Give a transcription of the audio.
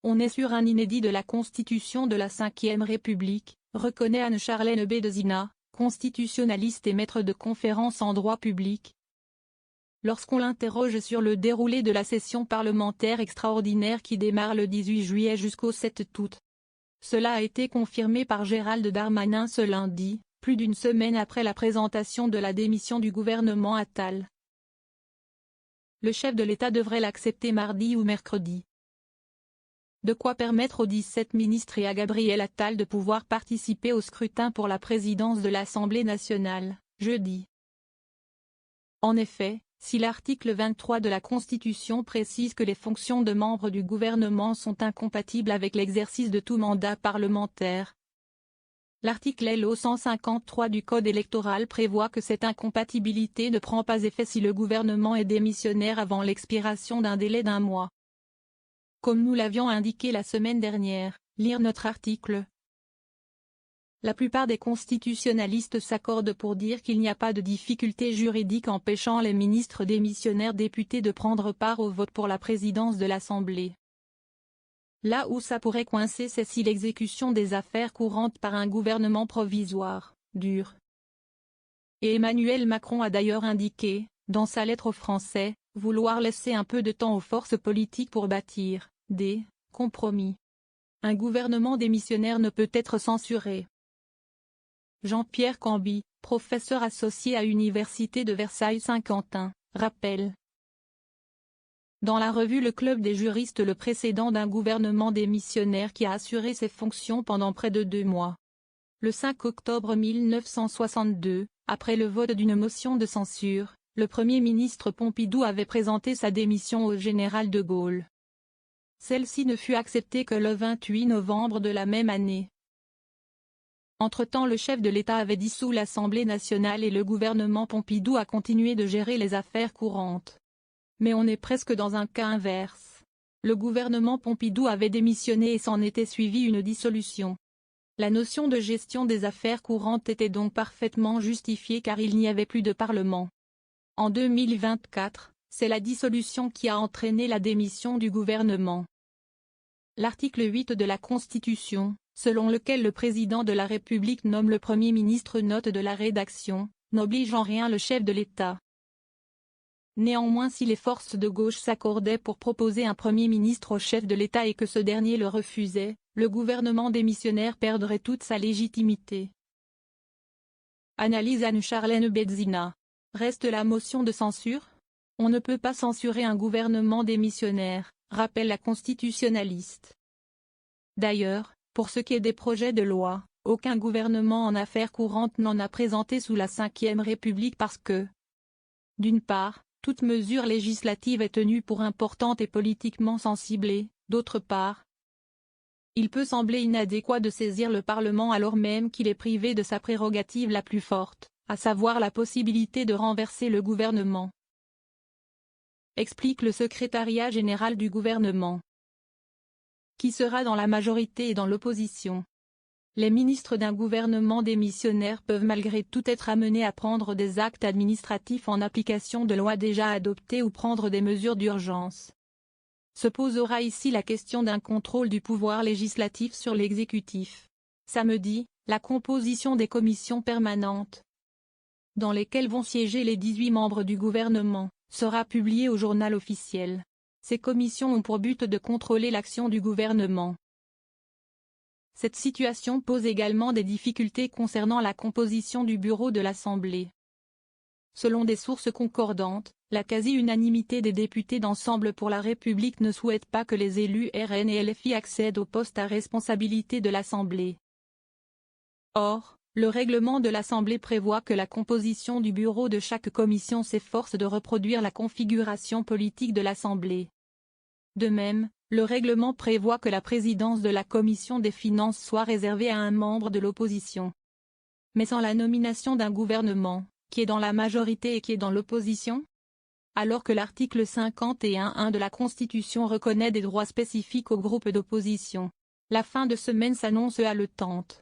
On est sur un inédit de la Constitution de la Ve République, reconnaît Anne-Charlène Bédezina, constitutionnaliste et maître de conférences en droit public. Lorsqu'on l'interroge sur le déroulé de la session parlementaire extraordinaire qui démarre le 18 juillet jusqu'au 7 août. Cela a été confirmé par Gérald Darmanin ce lundi, plus d'une semaine après la présentation de la démission du gouvernement Attal. Le chef de l'État devrait l'accepter mardi ou mercredi. De quoi permettre aux 17 ministres et à Gabriel Attal de pouvoir participer au scrutin pour la présidence de l'Assemblée nationale, jeudi. En effet, si l'article 23 de la Constitution précise que les fonctions de membres du gouvernement sont incompatibles avec l'exercice de tout mandat parlementaire, l'article LO 153 du Code électoral prévoit que cette incompatibilité ne prend pas effet si le gouvernement est démissionnaire avant l'expiration d'un délai d'1 mois. Comme nous l'avions indiqué la semaine dernière, lire notre article. La plupart des constitutionnalistes s'accordent pour dire qu'il n'y a pas de difficulté juridique empêchant les ministres démissionnaires députés de prendre part au vote pour la présidence de l'Assemblée. Là où ça pourrait coincer, c'est si l'exécution des affaires courantes par un gouvernement provisoire dure. Et Emmanuel Macron a d'ailleurs indiqué, dans sa lettre aux Français, vouloir laisser un peu de temps aux forces politiques pour bâtir des compromis. Un gouvernement démissionnaire ne peut être censuré. Jean-Pierre Camby, professeur associé à l'Université de Versailles-Saint-Quentin, rappelle. Dans la revue Le Club des juristes, le précédent d'un gouvernement démissionnaire qui a assuré ses fonctions pendant près de 2 mois. Le 5 octobre 1962, après le vote d'une motion de censure, le Premier ministre Pompidou avait présenté sa démission au général de Gaulle. Celle-ci ne fut acceptée que le 28 novembre de la même année. Entre-temps, le chef de l'État avait dissous l'Assemblée nationale et le gouvernement Pompidou a continué de gérer les affaires courantes. Mais on est presque dans un cas inverse. Le gouvernement Pompidou avait démissionné et s'en était suivi une dissolution. La notion de gestion des affaires courantes était donc parfaitement justifiée car il n'y avait plus de Parlement. En 2024, c'est la dissolution qui a entraîné la démission du gouvernement. L'article 8 de la Constitution, selon lequel le président de la République nomme le Premier ministre, note de la rédaction, n'oblige en rien le chef de l'État. Néanmoins, si les forces de gauche s'accordaient pour proposer un Premier ministre au chef de l'État et que ce dernier le refusait, le gouvernement démissionnaire perdrait toute sa légitimité. Analyse Anne-Charlène Bédezina. Reste la motion de censure? On ne peut pas censurer un gouvernement démissionnaire, rappelle la constitutionnaliste. D'ailleurs, pour ce qui est des projets de loi, aucun gouvernement en affaires courantes n'en a présenté sous la Ve République parce que, d'une part, toute mesure législative est tenue pour importante et politiquement sensible et, d'autre part, il peut sembler inadéquat de saisir le Parlement alors même qu'il est privé de sa prérogative la plus forte, à savoir la possibilité de renverser le gouvernement. Explique le secrétariat général du gouvernement. Qui sera dans la majorité et dans l'opposition. Les ministres d'un gouvernement démissionnaire peuvent malgré tout être amenés à prendre des actes administratifs en application de lois déjà adoptées ou prendre des mesures d'urgence. Se posera ici la question d'un contrôle du pouvoir législatif sur l'exécutif. Samedi, la composition des commissions permanentes, dans lesquelles vont siéger les 18 membres du gouvernement, sera publiée au journal officiel. Ces commissions ont pour but de contrôler l'action du gouvernement. Cette situation pose également des difficultés concernant la composition du bureau de l'Assemblée. Selon des sources concordantes, la quasi-unanimité des députés d'Ensemble pour la République ne souhaite pas que les élus RN et LFI accèdent au poste à responsabilité de l'Assemblée. Or, le règlement de l'Assemblée prévoit que la composition du bureau de chaque commission s'efforce de reproduire la configuration politique de l'Assemblée. De même, le règlement prévoit que la présidence de la Commission des finances soit réservée à un membre de l'opposition. Mais sans la nomination d'un gouvernement, qui est dans la majorité et qui est dans l'opposition? Alors que l'article 51.1 de la Constitution reconnaît des droits spécifiques aux groupes d'opposition. La fin de semaine s'annonce haletante.